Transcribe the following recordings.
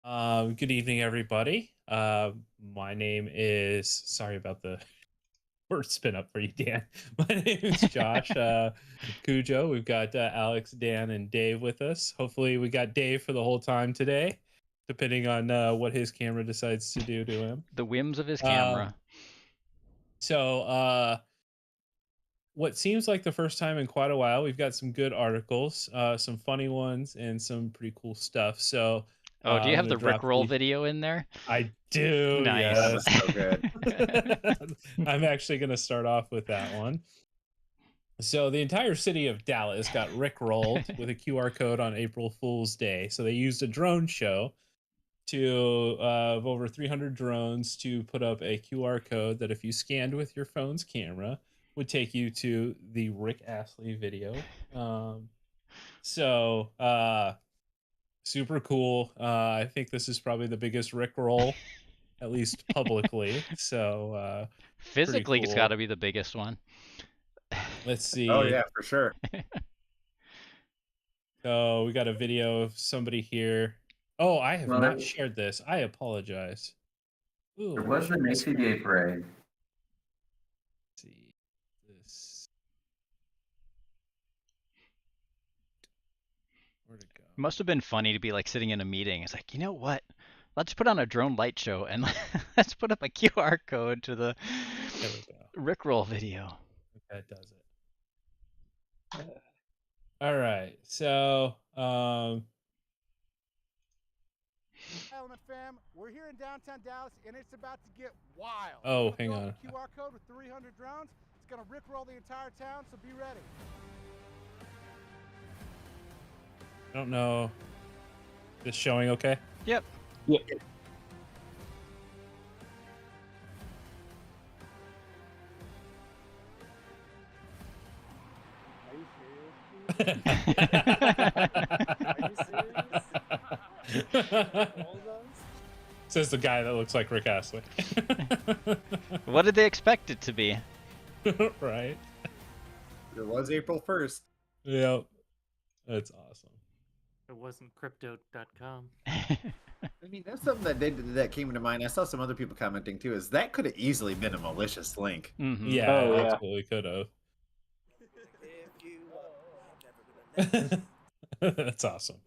Good evening, everybody. My name is, sorry about the word spin up for you, Dan. My name is Josh Cujo. We've got Alex, Dan, and Dave with us. Hopefully, we got Dave for the whole time today, depending on what his camera decides to do to him. The whims of his Uh, camera. so, what seems like the first time in quite a while, we've got some good articles, some funny ones, and some pretty cool stuff. So, Oh, do you I'm have going to the drop Rickroll these. video in there? I do, Nice. That yes. is so good. I'm actually going to start off with that one. So the entire city of Dallas got rickrolled with a QR code on April Fool's Day. So they used a drone show to of over 300 drones to put up a QR code that if you scanned with your phone's camera would take you to the Rick Astley video. Um, so super cool. I think this is probably the biggest rickroll, at least publicly. So pretty Physically, it's got cool. to be the biggest one. Let's Oh see. yeah, for sure. So we got a video of somebody here. Oh, I have Well, not shared this. I apologize. Ooh, it was an share ACDA screen. parade. Let's see this. Where'd it go? Must have been funny to be like sitting in a meeting. It's like, you know what? Let's put on a drone light show and let's put up a QR code to the There we go. Rickroll video. That does it. All right. So Element fam, we're here in downtown Dallas and it's about to get wild. Oh, We're hang gonna on. throw up a QR code with 300 drones. It's gonna rickroll the entire town, so be ready. I don't know. This showing okay? Yep. Yeah. Are you serious? Says the guy that looks like Rick Astley. What did they expect it to be? Right. It was April 1st. Yep. That's awesome. It wasn't crypto.com. I mean, that's something that came into mind. I saw some other people commenting too. Is that could have easily been a malicious link? Mhm. Yeah, Oh, yeah. absolutely could have. That's awesome.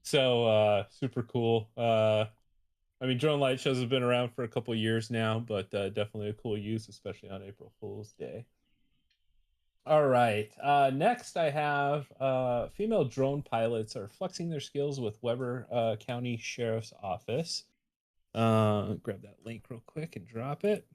So super cool. I mean, drone light shows have been around for a couple years now, but definitely a cool use, especially on April Fool's Day. All right. Next, I have female drone pilots are flexing their skills with Weber County Sheriff's Office. Grab that link real quick and drop it.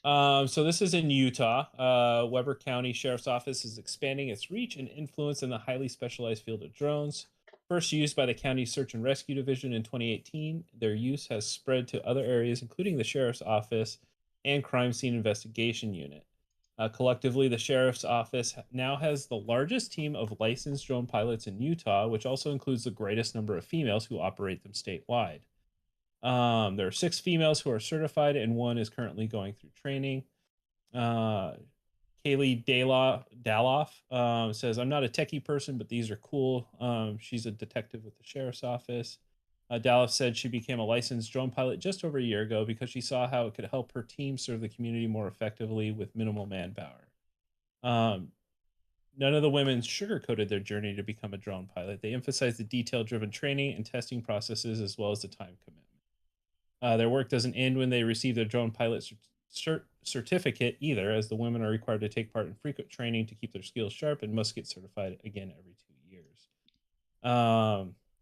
So this is in Utah. Weber County Sheriff's Office is expanding its reach and influence in the highly specialized field of drones. First used by the county search and rescue division in 2018, their use has spread to other areas, including the sheriff's office and crime scene investigation unit. Collectively, the sheriff's office now has the largest team of licensed drone pilots in Utah, which also includes the greatest number of females who operate them statewide. There are 6 females who are certified, and 1 is currently going through training. Kaylee Daloff says, I'm not a techie person, but these are cool. She's a detective with the sheriff's office. Daloff said she became a licensed drone pilot just over a year ago because she saw how it could help her team serve the community more effectively with minimal manpower. None of the women sugarcoated their journey to become a drone pilot. They emphasized the detail-driven training and testing processes as well as the time commitment. Their work doesn't end when they receive their drone pilot certificate either, as the women are required to take part in frequent training to keep their skills sharp and must get certified again every 2 years.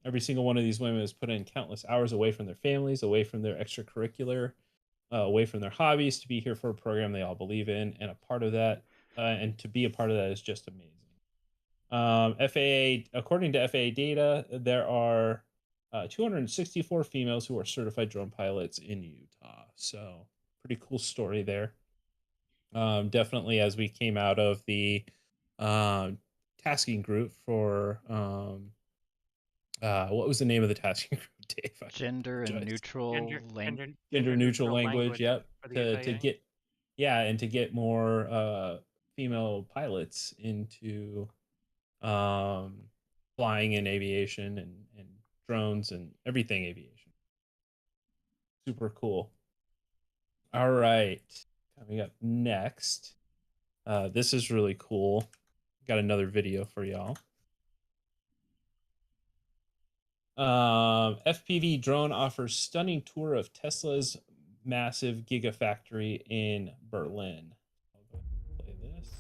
Every single one of these women has put in countless hours away from their families, away from their extracurricular, away from their hobbies to be here for a program they all believe in, and a part of that, and to be a part of that is just amazing. According to FAA data, there are 264 females who are certified drone pilots in Utah. So pretty cool story there. Definitely as we came out of the tasking group for what was the name of the tasking group, Dave? Gender and neutral language. Gender neutral language. Yep. For the To FAA. get, yeah, and to get more female pilots into flying in aviation and drones and everything aviation. Super cool. All right, coming up next. This is really cool. Got another video for y'all. FPV drone offers stunning tour of Tesla's massive gigafactory in Berlin. I'll go ahead and play this.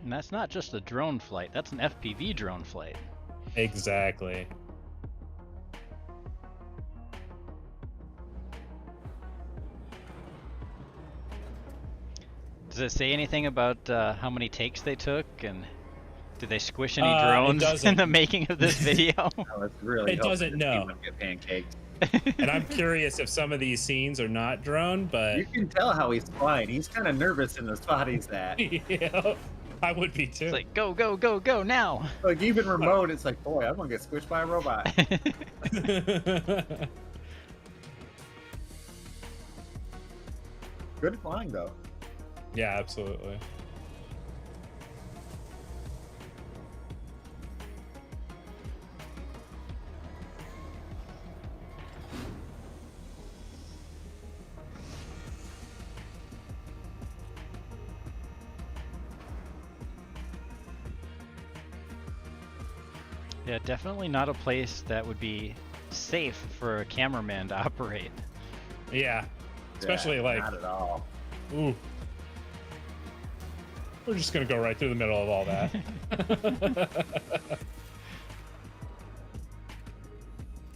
And that's not just a drone flight, that's an FPV drone flight. Exactly. Does it say anything about how many takes they took, and did they squish any It drones in doesn't. the making of this video? Oh, it's really It hoping doesn't that know. he wouldn't get pancaked. And I'm curious if some of these scenes are not drone, but You can tell how he's flying. He's kind of nervous in the spot he's at. yeah, I would be too. It's like, go, go, go, go, now! Like even remote, it's like, boy, I'm gonna get squished by a robot. Good flying though. Yeah, absolutely. Yeah, definitely not a place that would be safe for a cameraman to operate. Yeah, especially Yeah, like, not at all. ooh, we're just gonna go right through the middle of all that.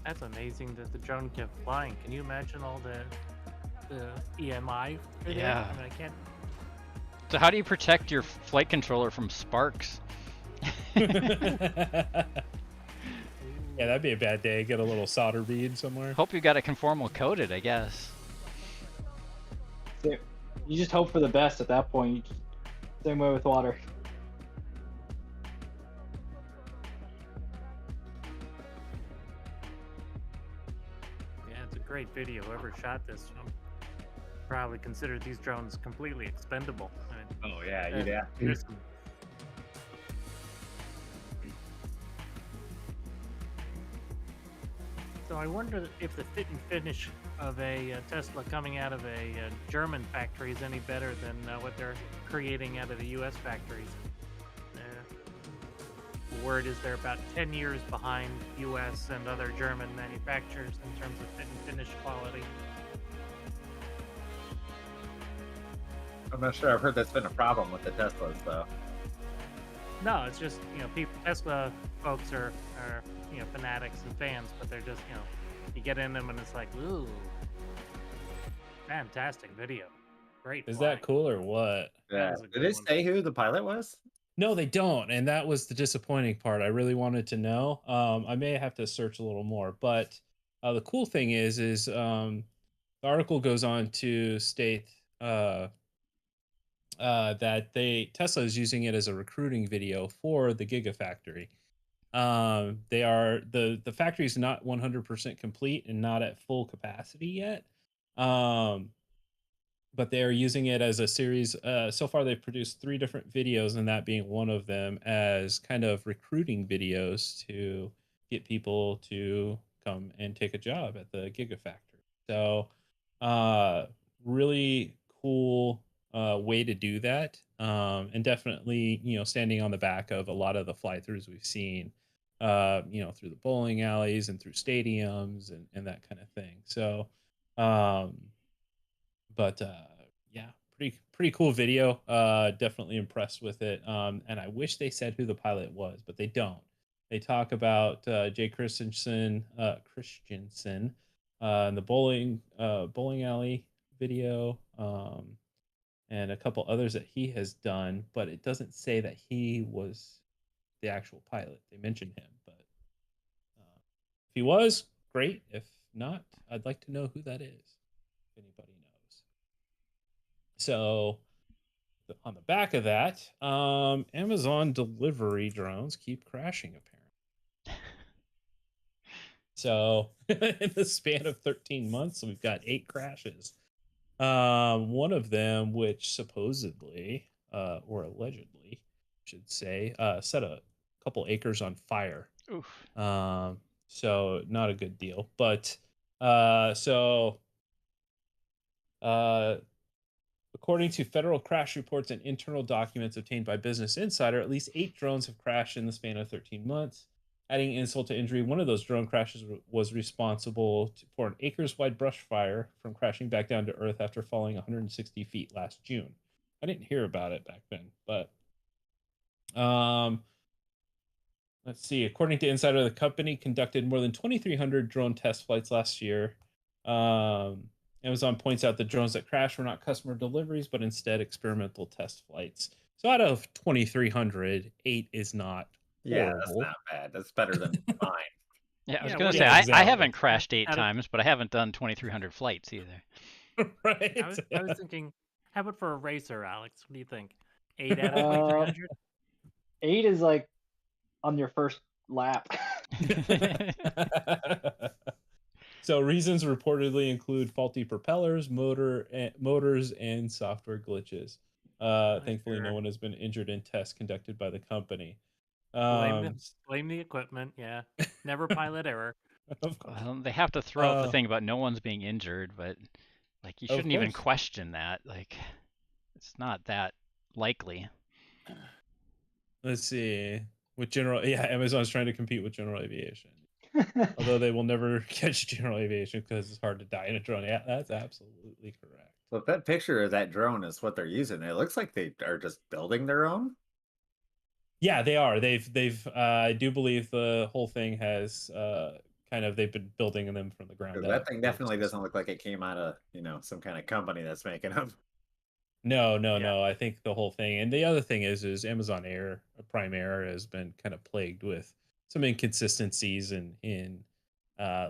That's amazing that the drone kept flying. Can you imagine all the EMI? For that? Yeah. I mean, I can't. So how do you protect your flight controller from sparks? Yeah, that'd be a bad day. Get a little solder bead somewhere. Hope you got it conformal coated, I guess. You just hope for the best at that point. You just, same way with water. Yeah, it's a great video. Whoever shot this probably considered these drones completely expendable. I mean, Oh yeah, you'd have to. there's some- So I wonder if the fit and finish of a Tesla coming out of a German factory is any better than what they're creating out of the U.S. factories. The word is they're about 10 years behind U.S. and other German manufacturers in terms of fit and finish quality. I'm not sure. I've heard that's been a problem with the Teslas though. No, it's just, people, Tesla folks are fanatics and fans, but they're just, you get in them and it's like, ooh, fantastic video. Great. Is flying. that cool or what? Yeah. was a Did good it one. say who the pilot was? No, they don't, and that was the disappointing part. I really wanted to know. I may have to search a little more, but the cool thing is the article goes on to state that Tesla is using it as a recruiting video for the Gigafactory. They are the factory is not 100% complete and not at full capacity yet. But they are using it as a series. So far, they've produced 3 different videos, and that being one of them, as kind of recruiting videos to get people to come and take a job at the Gigafactory. So, really cool way to do that, and definitely, standing on the back of a lot of the fly-throughs we've seen, through the bowling alleys and through stadiums and that kind of thing. So, but yeah, pretty cool video. Definitely impressed with it. And I wish they said who the pilot was, but they don't. They talk about Jay Christensen in the bowling alley video, and a couple others that he has done, but it doesn't say that he was the actual pilot. They mentioned him, but if he was, great. If not, I'd like to know who that is, if anybody knows. So on the back of that, Amazon delivery drones keep crashing, apparently. So in the span of 13 months, we've got 8 crashes. One of them, which supposedly, or allegedly, should say, set a couple acres on fire. Oof. So not a good deal. But uh, so uh, according to federal crash reports and internal documents obtained by Business Insider, at least 8 drones have crashed in the span of 13 months. Adding insult to injury, one of those drone crashes was responsible for an acres-wide brush fire from crashing back down to earth after falling 160 feet last June. I didn't hear about it back then, but let's see. According to Insider, the company conducted more than 2,300 drone test flights last year. Amazon points out the drones that crashed were not customer deliveries, but instead experimental test flights. So out of 2,300, 8 is not Yeah, that's horrible. not bad. That's better than mine. Yeah, I was Yeah, gonna what say Yeah, I exactly. haven't crashed 8 Out of- times, but I haven't done 2,300 flights either. Right? I was thinking, how about for a racer, Alex? What do you think? 8 out of 2,300? 8 is like on your first lap. So reasons reportedly include faulty propellers, motors, and software glitches. Thankfully, no Sure. one has been injured in tests conducted by the company. Blame the equipment. Yeah, never pilot error. Of course. Well, they have to throw out the thing about no one's being injured, but like you Of shouldn't even course. question that. Like it's not that likely. Let's see. With general, yeah, Amazon's trying to compete with general aviation. Although they will never catch general aviation because it's hard to die in a drone. Yeah, that's absolutely correct. So if that picture of that drone is what they're using, it looks like they are just building their own. Yeah, they are. They've I do believe the whole thing has they've been building them from the ground 'Cause up. that thing It's definitely just doesn't look like it came out of, some kind of company that's making them. no, no, Yeah. no. I think the whole thing, and the other thing is Amazon Air, Prime Air, has been kind of plagued with some inconsistencies in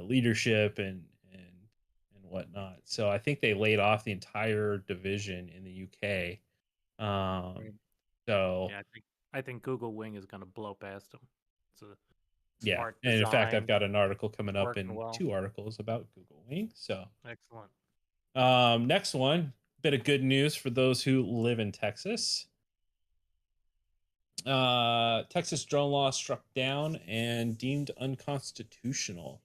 leadership and whatnot. So I think they laid off the entire division in the UK. Right. So Yeah, I think Google Wing is going to blow past them. It's a yeah, smart and in fact, I've design. got an article coming up working in well. 2 articles about Google Wing. So Excellent. next one, bit of good news for those who live in Texas. Texas drone law struck down and deemed unconstitutional.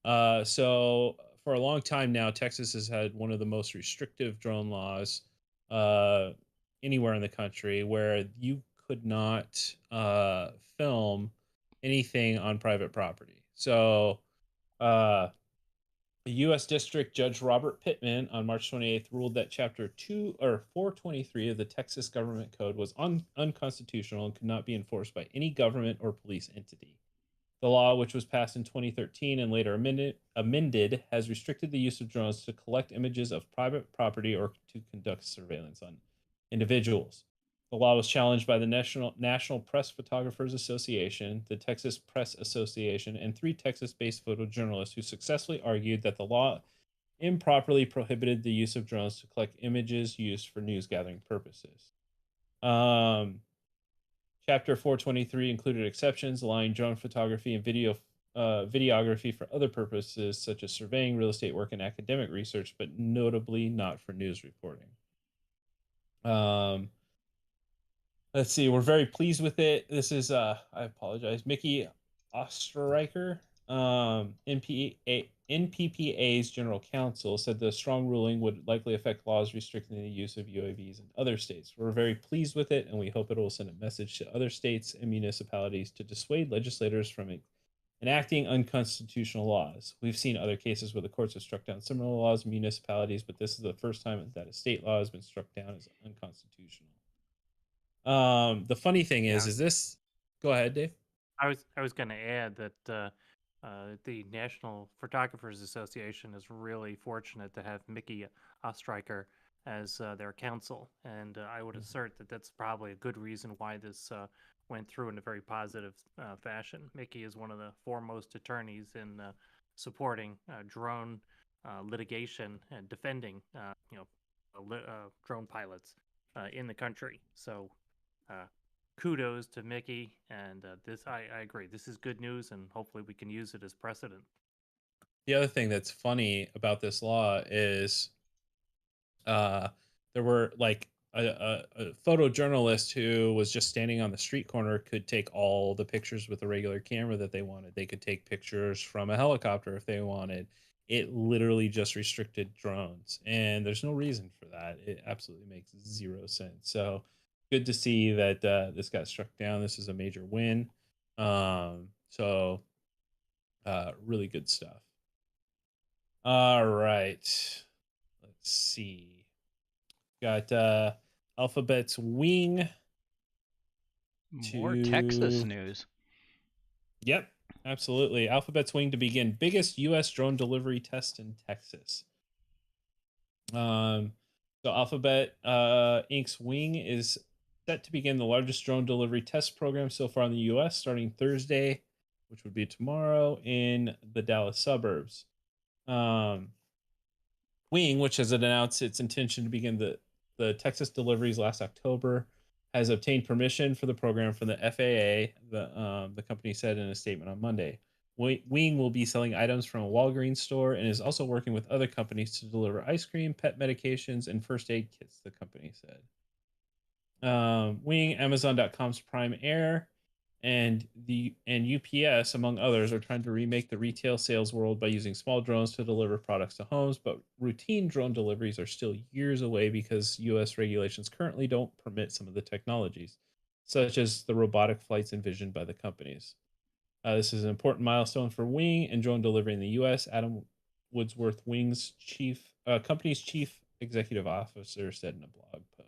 So for a long time now, Texas has had one of the most restrictive drone laws anywhere in the country, where you could not film anything on private property. So U.S. District Judge Robert Pittman on March 28th ruled that Chapter 423 of the Texas Government Code was unconstitutional and could not be enforced by any government or police entity. The law, which was passed in 2013 and later amended, has restricted the use of drones to collect images of private property or to conduct surveillance on individuals. The law was challenged by the National Press Photographers Association, the Texas Press Association, and 3 Texas-based photojournalists who successfully argued that the law improperly prohibited the use of drones to collect images used for news gathering purposes. Chapter 423 included exceptions, allowing drone photography and videography for other purposes such as surveying, real estate work, and academic research, but notably not for news reporting. Let's see. We're very pleased with it. This is I apologize, Mickey Osterreicher, NPPA's general counsel, said the strong ruling would likely affect laws restricting the use of UAVs in other states. We're very pleased with it, and we hope it will send a message to other states and municipalities to dissuade legislators from enacting unconstitutional laws. We've seen other cases where the courts have struck down similar laws in municipalities, but this is the first time that a state law has been struck down as unconstitutional. The funny thing is this. Go ahead, Dave. I was going to add that the National Photographers Association is really fortunate to have Mickey Ostreicher as their counsel, and I would assert that that's probably a good reason why this went through in a very positive fashion. Mickey is one of the foremost attorneys in supporting drone litigation and defending, drone pilots in the country. So. Kudos to Mickey, and I agree. This is good news, and hopefully we can use it as precedent. The other thing that's funny about this law is uh, there were like a photojournalist who was just standing on the street corner could take all the pictures with a regular camera that they wanted. They could take pictures from a helicopter if they wanted. It literally just restricted drones, and there's no reason for that. It absolutely makes zero sense. So good to see that this got struck down. This is a major win. Really good stuff. All right. Let's see. Got Alphabet's Wing. More Texas To news. Yep, absolutely. Alphabet's Wing to begin biggest U.S. drone delivery test in Texas. So Alphabet Inc.'s Wing is set to begin the largest drone delivery test program so far in the U.S. starting Thursday, which would be tomorrow, in the Dallas suburbs. Wing, which has announced its intention to begin the Texas deliveries last October, has obtained permission for the program from the FAA, the company said in a statement on Monday. Wing will be selling items from a Walgreens store and is also working with other companies to deliver ice cream, pet medications, and first aid kits, the company said. Wing, Amazon.com's Prime Air, and UPS, among others, are trying to remake the retail sales world by using small drones to deliver products to homes, but routine drone deliveries are still years away because US regulations currently don't permit some of the technologies, such as the robotic flights envisioned by the companies. This is an important milestone for Wing and drone delivery in the US. Adam Woodsworth, Wing's company's chief executive officer, said in a blog post.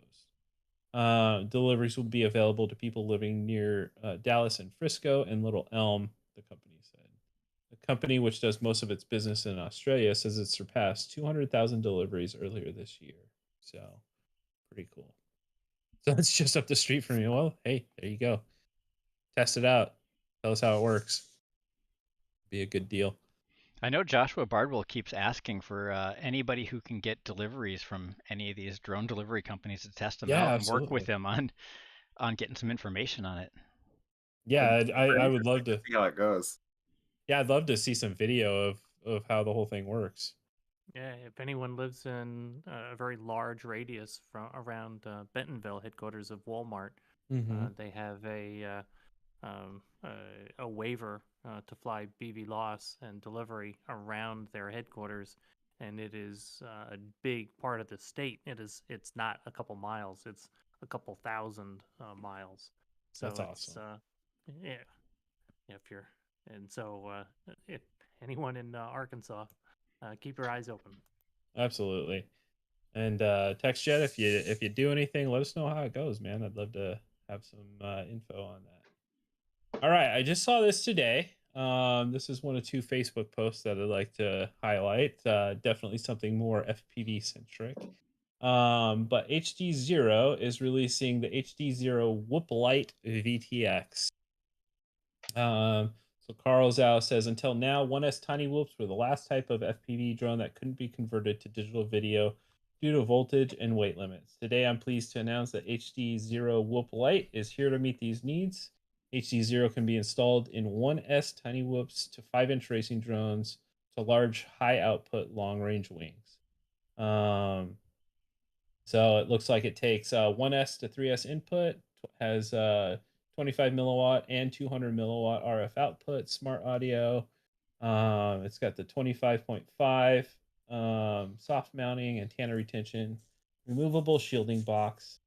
Deliveries will be available to people living near Dallas and Frisco and Little Elm, the company said. The company, which does most of its business in Australia, says it surpassed 200,000 deliveries earlier this year. So, pretty cool. So it's just up the street from you. Well, hey, there you go. Test it out. Tell us how it works. Be a good deal. I know Joshua Bardwell keeps asking for anybody who can get deliveries from any of these drone delivery companies to test them Yeah, out and absolutely. work with him on getting some information on it. Yeah, I would love to. See how it goes. Yeah, I'd love to see some video of how the whole thing works. Yeah, if anyone lives in a very large radius from around Bentonville, headquarters of Walmart, they have a waiver to fly BV loss and delivery around their headquarters, and it is a big part of the state. It's not a couple miles; it's a couple thousand miles. So That's it's awesome. if anyone in Arkansas, keep your eyes open. Absolutely. And TextJet, if you do anything, let us know how it goes, man. I'd love to have some info on that. All right, I just saw this today. This is one of two Facebook posts that I'd like to highlight. Definitely something more FPV centric. But HD0 is releasing the HD0 Whoop Light VTX. So Carl Zhao says, until now, 1S Tiny Whoops were the last type of FPV drone that couldn't be converted to digital video due to voltage and weight limits. Today, I'm pleased to announce that HD0 Whoop Lite is here to meet these needs. HD0 can be installed in 1S Tiny Whoops to 5-inch racing drones to large, high-output, long-range wings. So it looks like it takes 1S to 3S input, has 25 milliwatt and 200 milliwatt RF output, smart audio. It's got the 25.5 soft mounting, antenna retention, removable shielding box,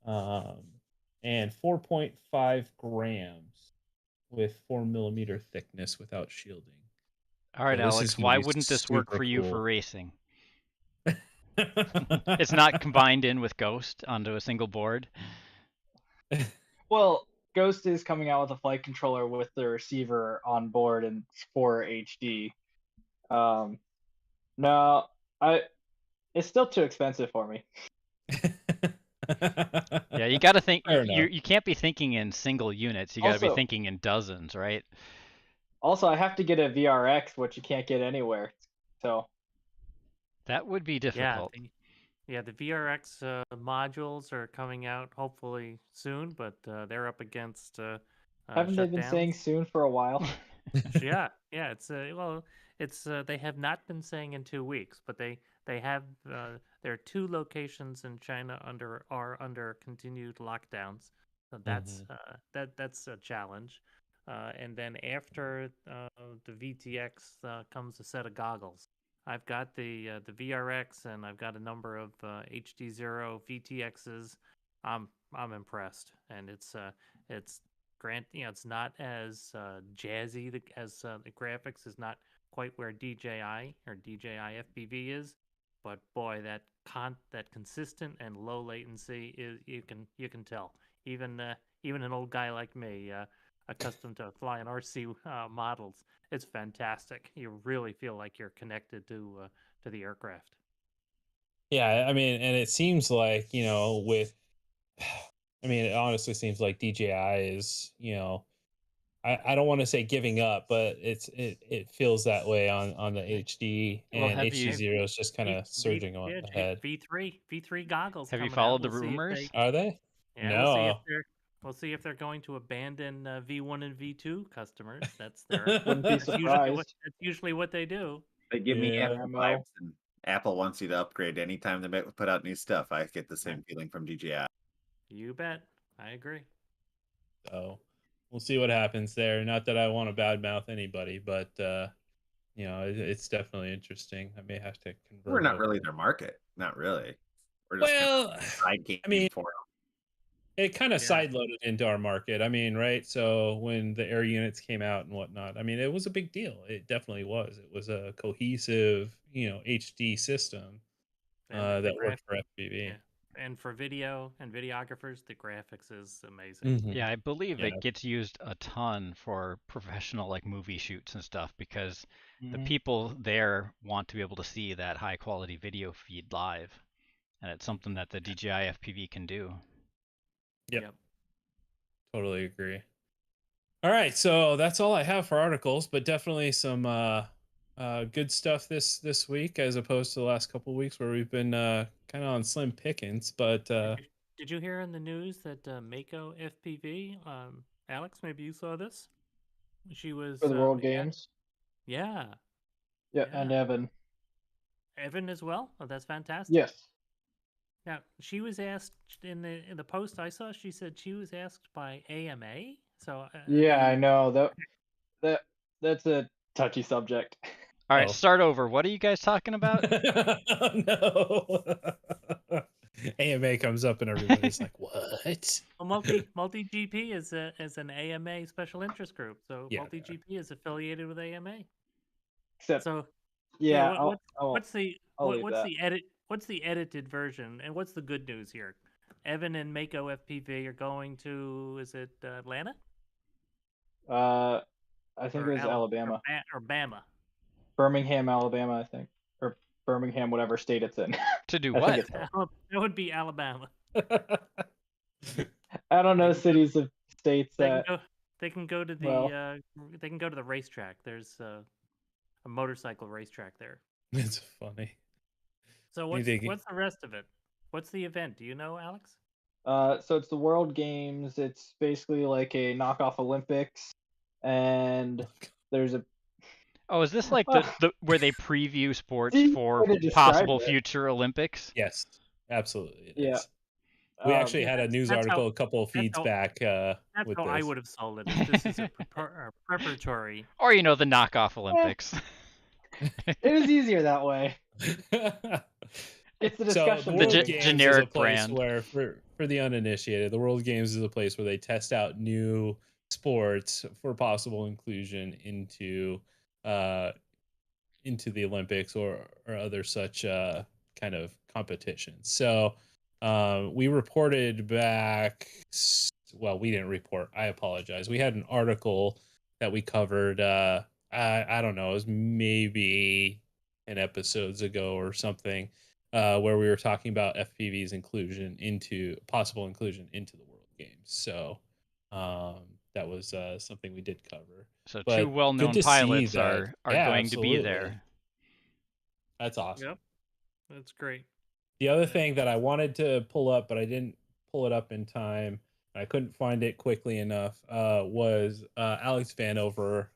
and 4.5 grams with 4 millimeter thickness without shielding. All right, So this is Alex, gonna why be wouldn't this work super for you for cool. racing? It's not combined in with Ghost onto a single board. Well, Ghost is coming out with a flight controller with the receiver on board and for HD. No, it's still too expensive for me. Yeah, you got to think. Fair enough. You can't be thinking in single units. You got to be Also- thinking in dozens, right? Also, I have to get a VRX, which you can't get anywhere. So That would be difficult. The VRX modules are coming out hopefully soon, but they're up against haven't they been shutdowns. saying soon for a while? Yeah, it's well, it's they have not been saying in 2 weeks, but they have there are 2 locations in China are under continued lockdowns. So that's that's a challenge. And then after the VTX comes a set of goggles. I've got the VRX and I've got a number of HD0 VTXs. I'm impressed, and it's it's not as jazzy as the graphics is not quite where DJI or DJI FPV is, but boy, that consistent and low latency is you can tell. Even an old guy like me, accustomed to flying RC models, it's fantastic. You really feel like you're connected to the aircraft. Yeah, I mean, and it seems like, with I mean, it honestly seems like DJI is, I don't want to say giving up, but it feels that way on the HD, Well, and have you HD0 is just kind of surging on ahead. V3 goggles have you coming out. followed the We'll see if rumors? they Are they? yeah, No. we'll see if they're going to abandon V1 and V2 customers. That's their Wouldn't be surprised. that's usually what they do. They give me Yeah. Apple Ammo. vibes, and Apple wants you to upgrade anytime they put out new stuff. I get the same feeling from DJI. You bet. I agree. So we'll see what happens there. Not that I want to badmouth anybody, but it's definitely interesting. I may have to convert. We're not over. really their market. Not really. We're just kind Well, of a side game I mean, for them. it kind of Yeah. sideloaded into our market. I mean, right? So when the air units came out and whatnot, I mean, it was a big deal. It definitely was. It was a cohesive, HD system And the that worked for FPV. Yeah. And for video and videographers, the graphics is amazing. Mhm. Yeah, I believe Yeah. it gets used a ton for professional like movie shoots and stuff because the Mhm. people there want to be able to see that high quality video feed live. And it's something that the DJI FPV can do. Yep. Totally agree. All right, so that's all I have for articles, but definitely some good stuff this week as opposed to the last couple of weeks where we've been kind of on slim pickings. But Did you hear in the news that Mako FPV, Alex, maybe you saw this? She was For the World Games. Yeah. Yeah, and Evan. Evan as well. Oh, that's fantastic. Yes. Now she was asked in the post I saw. She said she was asked by AMA. So Yeah, I know that's a touchy subject. All right, Oh. start over. What are you guys talking about? No. AMA comes up and everybody's like, "What?" Well, Multi GP is an AMA special interest group. So Yeah. Multi GP is affiliated with AMA. Except, So yeah, what's the I'll leave what's that. the edit? What's the edited version? And what's the good news here? Evan and Mako FPV are going to, is it Atlanta? I think Or it was Alabama. Or Bama. Birmingham, Alabama, I think. Or Birmingham, whatever state it's in. To do I what? think it's That would be Alabama. I don't know cities of states that They can go to the they can go to the racetrack. There's a motorcycle racetrack there. It's funny. So what's the rest of it? What's the event? Do you know, Alex? So it's the World Games. It's basically like a knockoff Olympics, and there's a. Oh, is this like the where they preview sports See, for way to describe possible it. future Olympics? Yes, absolutely. It Yeah. is. We actually had a news that's article how- a couple of feeds back That's with how this. I would have sold it. Is this is a preparatory. Or the knockoff Olympics. It was easier that way. It's the So discussion. the World The Games generic is a place brand. where, for the uninitiated, the World Games is a place where they test out new sports for possible inclusion into the Olympics or other such kind of competitions. So we reported back. Well, we didn't report. I apologize. We had an article that we covered. I don't know. It was maybe 10 episodes ago or something, where we were talking about FPV's possible inclusion into the World Games. So that was something we did cover. So But two well-known good to see pilots that. are Yeah, going to be absolutely. there. That's awesome. Yep, that's great. The other thing that I wanted to pull up, but I didn't pull it up in time, I couldn't find it quickly enough, was Alex Vanover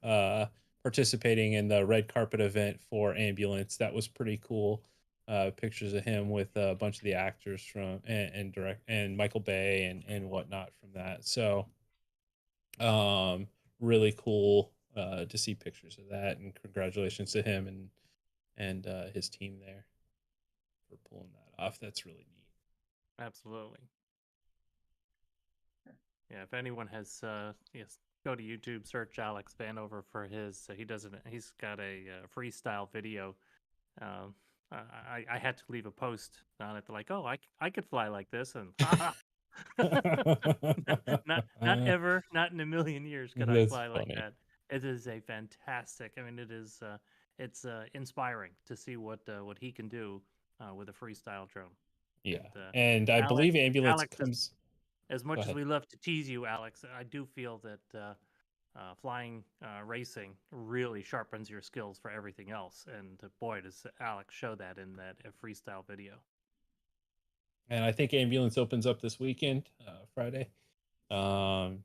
participating in the red carpet event for Ambulance. That was pretty cool. Pictures of him with a bunch of the actors from and direct and Michael Bay and whatnot from that. So really cool to see pictures of that, and congratulations to him and his team there for pulling that off. That's really neat. Absolutely. Yeah, if anyone has, yes, go to YouTube, search Alex Vanover for his. He's got a freestyle video. I had to leave a post on it like, oh, I could fly like this, and not ever, not in a million years could I That's fly like funny. that. It is a fantastic. I mean, it's inspiring to see what he can do with a freestyle drone. Yeah, And and I believe Ambulance Alex, comes. as much as ahead. we love to tease you, Alex, I do feel that flying racing really sharpens your skills for everything else. And boy, does Alex show that in that freestyle video. And I think Ambulance opens up this weekend, Friday. So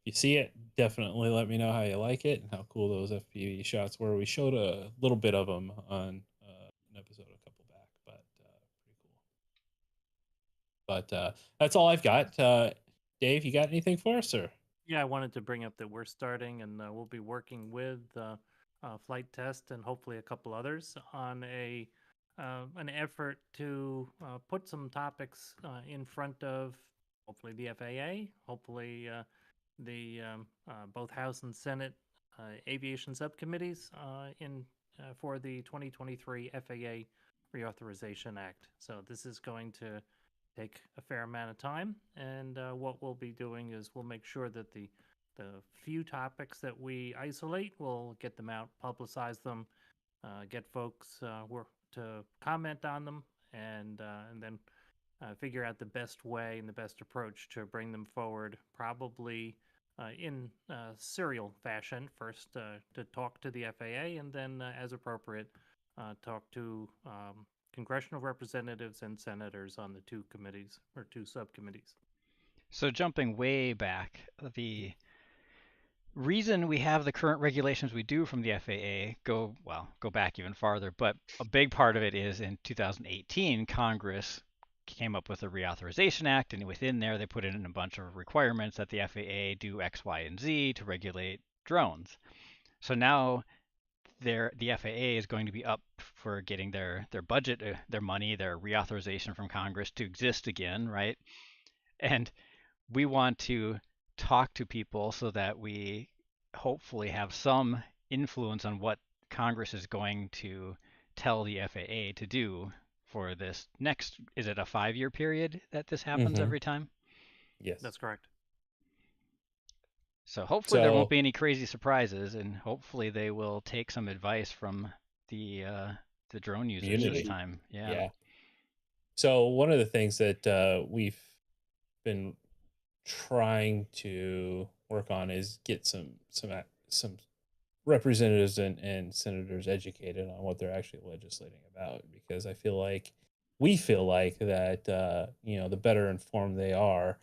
if you see it, definitely let me know how you like it and how cool those FPV shots were. We showed a little bit of them on an episode a couple back, but pretty cool. But that's all I've got. Dave, you got anything for us, sir? Yeah, I wanted to bring up that we're starting, and we'll be working with Flight Test and hopefully a couple others on an effort to put some topics in front of hopefully the FAA, hopefully the both House and Senate aviation subcommittees for the 2023 FAA Reauthorization Act. So this is going to take a fair amount of time, and what we'll be doing is we'll make sure that the few topics that we isolate, we'll get them out, publicize them, get folks to comment on them, and then figure out the best way and the best approach to bring them forward, probably in serial fashion. First, to talk to the FAA, and then, as appropriate, talk to congressional representatives and senators on the two committees or two subcommittees. So jumping way back, the reason we have the current regulations we do from the FAA go back even farther, but a big part of it is in 2018, Congress came up with a Reauthorization Act, and within there they put in a bunch of requirements that the FAA do X, Y, and Z to regulate drones. So now the FAA is going to be up for getting their budget, their money, their reauthorization from Congress to exist again, right? And we want to talk to people so that we hopefully have some influence on what Congress is going to tell the FAA to do for this next, is it a 5-year period that this happens every time? Yes. That's correct. So hopefully there won't be any crazy surprises, and hopefully they will take some advice from the drone users this time. Yeah. So one of the things that we've been trying to work on is get some representatives and senators educated on what they're actually legislating about, because we feel like that the better informed they are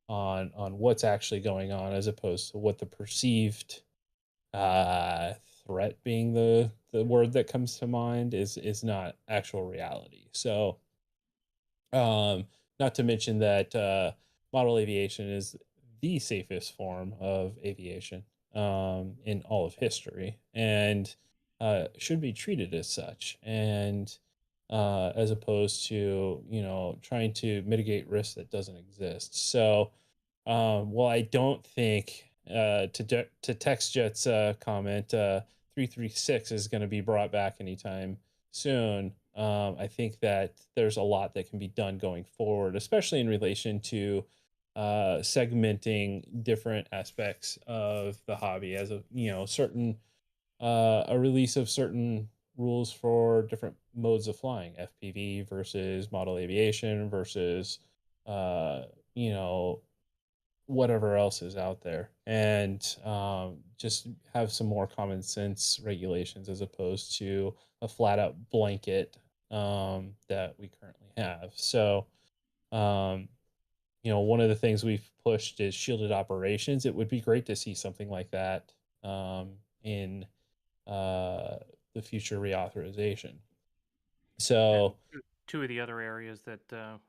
on what's actually going on, as opposed to what the perceived threat, being the word that comes to mind, is not actual reality. So not to mention that model aviation is the safest form of aviation in all of history, and should be treated as such, and as opposed to trying to mitigate risk that doesn't exist. So well, I don't think to TextJet's comment, 336 is going to be brought back anytime soon. I think that there's a lot that can be done going forward, especially in relation to segmenting different aspects of the hobby, as a certain a release of certain rules for different modes of flying, FPV versus model aviation versus whatever else is out there, and just have some more common sense regulations, as opposed to a flat out blanket that we currently have. So one of the things we've pushed is shielded operations. It would be great to see something like that in the future reauthorization. And So two of the other areas that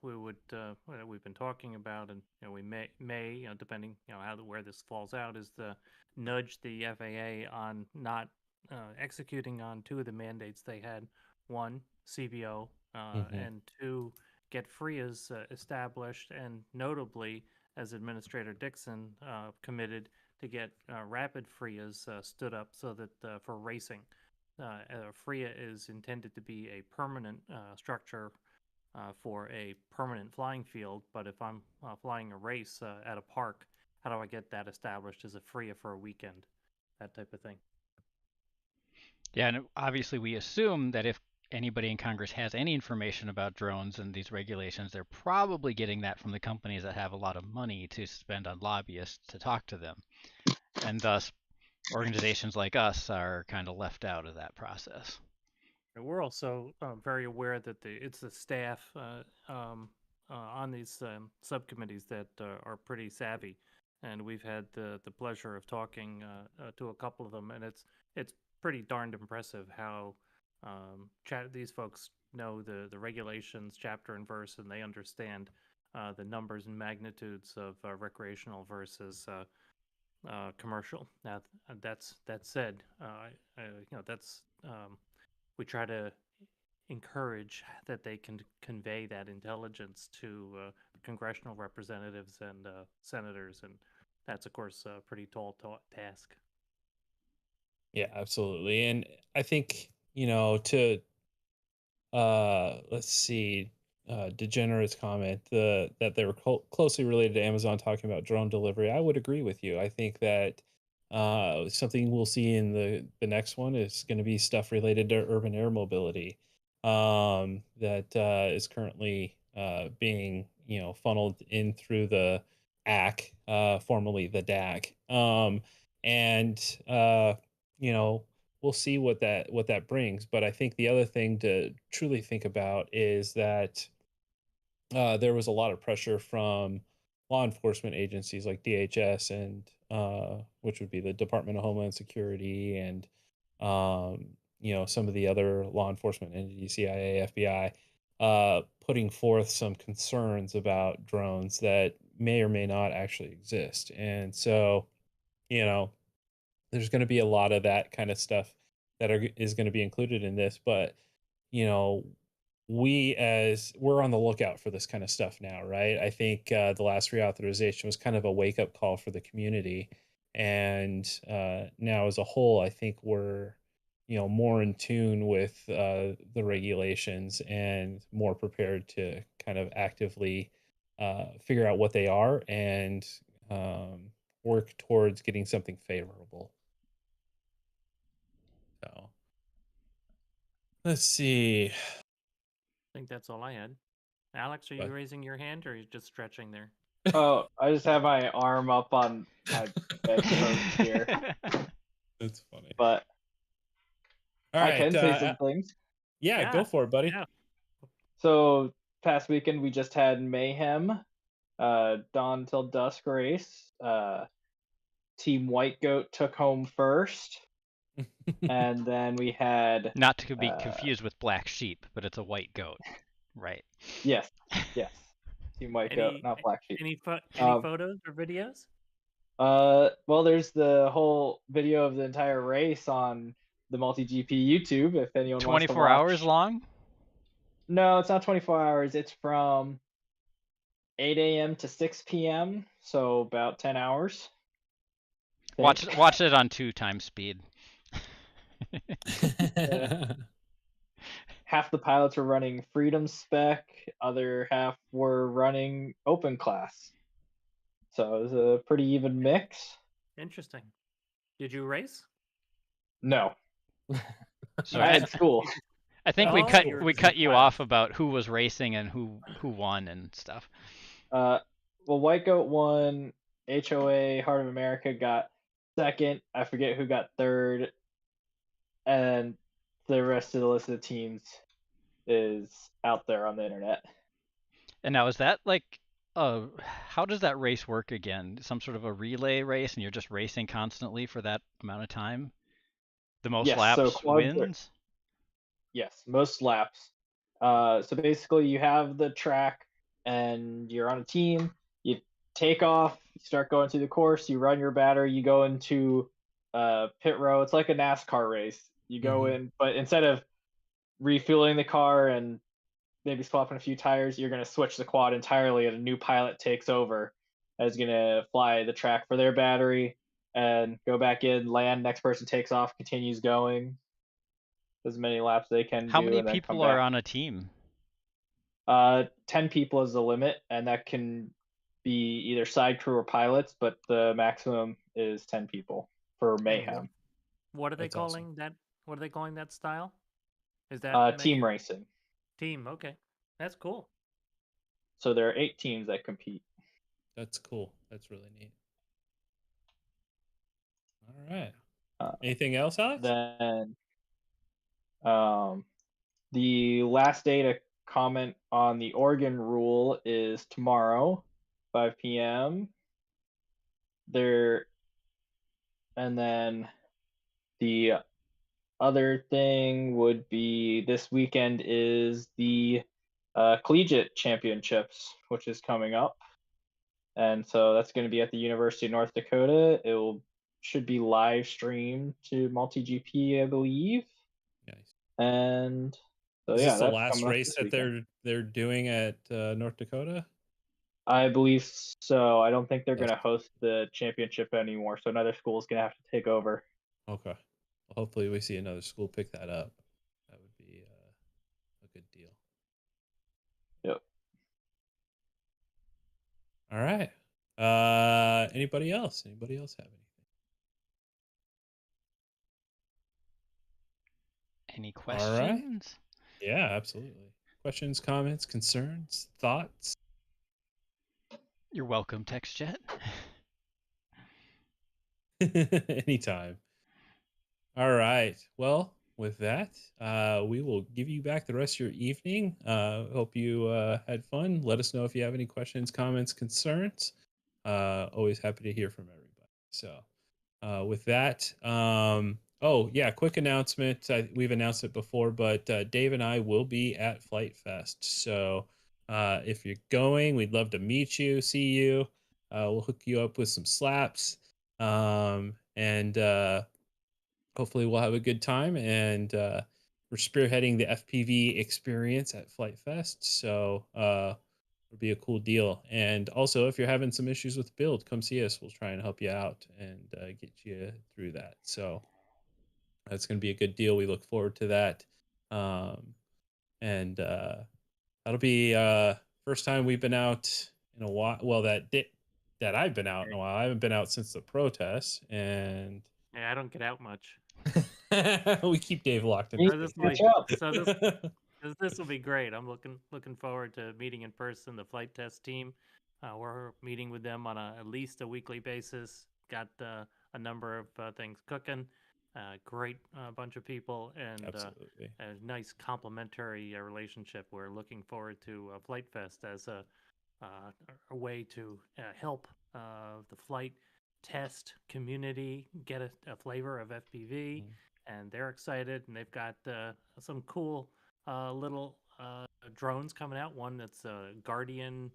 we've been talking about, and we may depending where this falls out, is the nudge the FAA on not executing on two of the mandates they had. One, CBO, and two, get FRIAs established, and notably, as Administrator Dixon committed to get rapid FRIAs stood up so that for racing. FRIA is intended to be a permanent structure for a permanent flying field, but if I'm flying a race at a park, how do I get that established as a FRIA for a weekend? That type of thing. Yeah, and obviously we assume that if anybody in Congress has any information about drones and these regulations, they're probably getting that from the companies that have a lot of money to spend on lobbyists to talk to them. And thus, organizations like us are kind of left out of that process. We're also very aware that it's the staff on these subcommittees that are pretty savvy, and we've had the pleasure of talking to a couple of them, and it's pretty darned impressive how these folks know the regulations chapter and verse, and they understand the numbers and magnitudes of recreational versus commercial. Now, that said, that's we try to encourage that they can convey that intelligence to congressional representatives and senators, and that's of course a pretty tall task. yeah, absolutely. And I think, to let's see, Degenerate's comment, that they were closely related to Amazon talking about drone delivery. I would agree with you. I think that something we'll see in the next one is going to be stuff related to urban air mobility, that is currently being funneled in through the AC, formerly the DAC, and we'll see what that brings. But I think the other thing to truly think about is that there was a lot of pressure from law enforcement agencies like DHS and which would be the Department of Homeland Security, and some of the other law enforcement entities, CIA, FBI, putting forth some concerns about drones that may or may not actually exist. And so, there's going to be a lot of that kind of stuff is going to be included in this. But you know we're on the lookout for this kind of stuff now, right? I think the last reauthorization was kind of a wake up call for the community, and now as a whole, I think we're more in tune with the regulations and more prepared to kind of actively figure out what they are and work towards getting something favorable. So let's see. I think that's all I had. Alex, are you raising your hand, or are you just stretching there? Oh, I just have my arm up on my bedpost here. That's funny. But all I right, can say some things. Yeah, go for it, buddy. Yeah. So past weekend we just had Mayhem, Dawn Till Dusk race. Team White Goat took home first. And then we had not to be confused with Black Sheep, but it's a white goat, right? Yes. Team White Goat, not Black Sheep. Any photos or videos? Well, there's the whole video of the entire race on the Multi-GP YouTube. If anyone 24 wants to watch. hours long? No, it's not 24 hours. It's from 8 a.m. to 6 p.m. So about 10 hours. Watch it on 2x speed. Half the pilots were running Freedom spec, other half were running open class. So it was a pretty even mix. Interesting. Did you race? No. So I had school. I think we cut you off about who was racing and who won and stuff. Well, White Goat won. HOA Heart of America got second. I forget who got third. And the rest of the list of the teams is out there on the internet. And now is that like, how does that race work again? Some sort of a relay race, and you're just racing constantly for that amount of time? The most Yes, so laps quads are- wins. Yes, most laps. So basically, you have the track, and you're on a team. You take off, you start going through the course. You run your battery. You go into pit row. It's like a NASCAR race. You go in, but instead of refueling the car and maybe swapping a few tires, you're going to switch the quad entirely, and a new pilot takes over and is going to fly the track for their battery and go back in, land. Next person takes off, continues going as many laps they can How do, many and then come people are back. on a team? 10 people is the limit, and that can be either side crew or pilots, but the maximum is 10 people for And mayhem. what are they That's awesome. calling that? What are they calling that style? Is that Team racing. team? Okay, that's cool. So there are 8 teams that compete. That's cool. That's really neat. All right. Uh, Anything else, Alex? Then the last day to comment on the Oregon rule is tomorrow, 5 p.m. And then the other thing would be this weekend is the collegiate championships, which is coming up, and so that's going to be at the University of North Dakota. Should be live streamed to Multi GP, I believe. Nice. And so Is yeah, this the that's last coming up race this that weekend. they're doing at North Dakota? I believe so. I don't think they're going to That's- host the championship anymore, so another school is going to have to take over. Okay. Well, hopefully we see another school pick that up. That would be a good deal. Yep. All right. Anybody else? Anybody else have anything? Any All right. questions? Yeah, absolutely. Questions, comments, concerns, thoughts? You're welcome, TextJet. Anytime. All right. Well, with that, we will give you back the rest of your evening. Hope you had fun. Let us know if you have any questions, comments, concerns. Always happy to hear from everybody. So, with that, oh yeah, quick announcement. We've announced it before, but Dave and I will be at Flight Fest. So, if you're going, we'd love to meet you, see you. We'll hook you up with some slaps, and hopefully we'll have a good time. And we're spearheading the FPV experience at Flight Fest. So, it'll be a cool deal. And also, if you're having some issues with build, come see us. We'll try and help you out and get you through that. So that's going to be a good deal. We look forward to that. And that'll be first time we've been out in a while. Well, that I've been out in a while. I haven't been out since the protests, and Yeah, I don't get out much. we keep Dave locked in. Me So this will catch be, up. so this will be great. I'm looking forward to meeting in person the flight test team. We're meeting with them on at least a weekly basis. Got a number of things cooking. Great bunch of people and Absolutely. a nice complementary relationship. We're looking forward to Flight Fest as a way to help the flight test community get a flavor of FPV, and they're excited, and they've got some cool little drones coming out. One that's a Guardian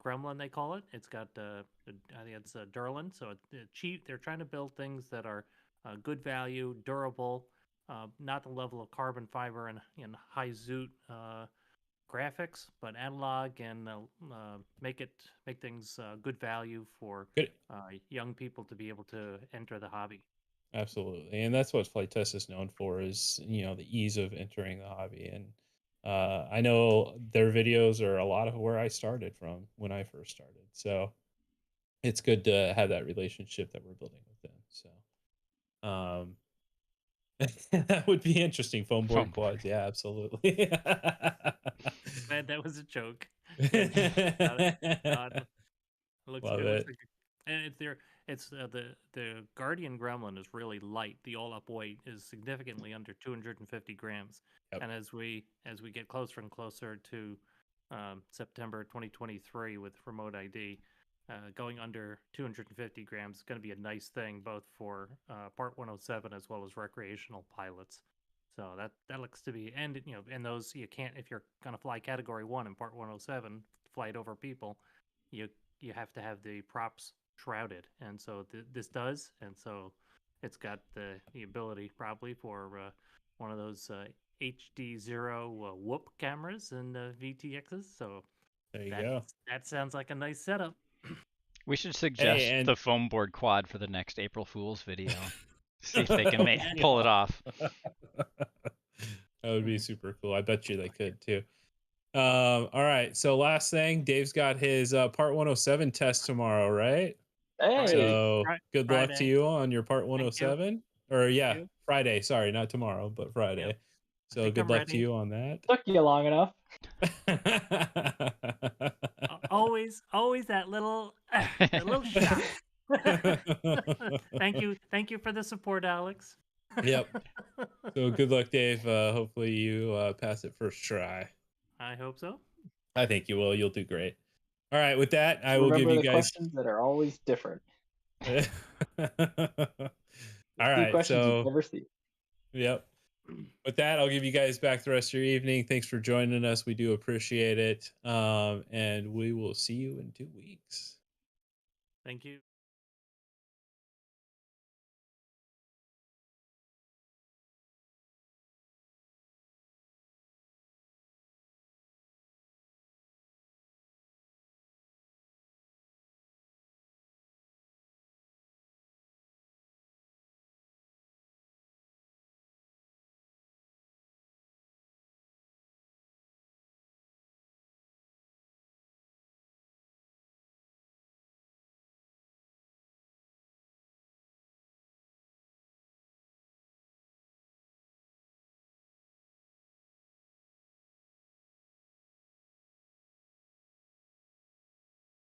Gremlin, they call it. It's got I think it's a Durlin, so it's cheap. They're trying to build things that are good value, durable, not the level of carbon fiber and high zoot graphics, but analog, and make things good value for Good. young people to be able to enter the hobby. Absolutely. And that's what Flight Test is known for, is, the ease of entering the hobby. And I know their videos are a lot of where I started from when I first started. So it's good to have that relationship that we're building with them. So that would be interesting. Foam board Foam board. quads. Yeah, absolutely. Man, that was a joke. Looks Love good. it. And it's the Guardian Gremlin is really light. The all up weight is significantly under 250 grams. Yep. And as we get closer and closer to September 2023 with remote ID, going under 250 grams is going to be a nice thing both for Part 107 as well as recreational pilots. So that looks to be, and and those you can't, if you're going to fly Category 1 in Part 107, flight over people, you have to have the props shrouded, and so this does, and so it's got the ability probably for one of those HD0 whoop cameras and VTXs. So There you go. that sounds like a nice setup. We should suggest and- the foam board quad for the next April Fool's video. See if they can pull it off. That would be super cool. I bet you they could too. All right. So last thing, Dave's got his Part 107 test tomorrow, right? Hey, So good luck to Friday. you on your Part 107. Or yeah, you. Friday. Sorry, not tomorrow, but Friday. Yep. So think good I'm luck to ready. you on that. took you long enough. Always that little shot. Thank you for the support, Alex. Yep. So good luck, Dave. Hopefully you pass it first try. I hope so. I think you will. You'll do great. All right. With that, I will Remember give you the guys. questions that are always different. All See right. questions So you never see. yep. With that, I'll give you guys back the rest of your evening. Thanks for joining us. We do appreciate it. And we will see you in 2 weeks. Thank you.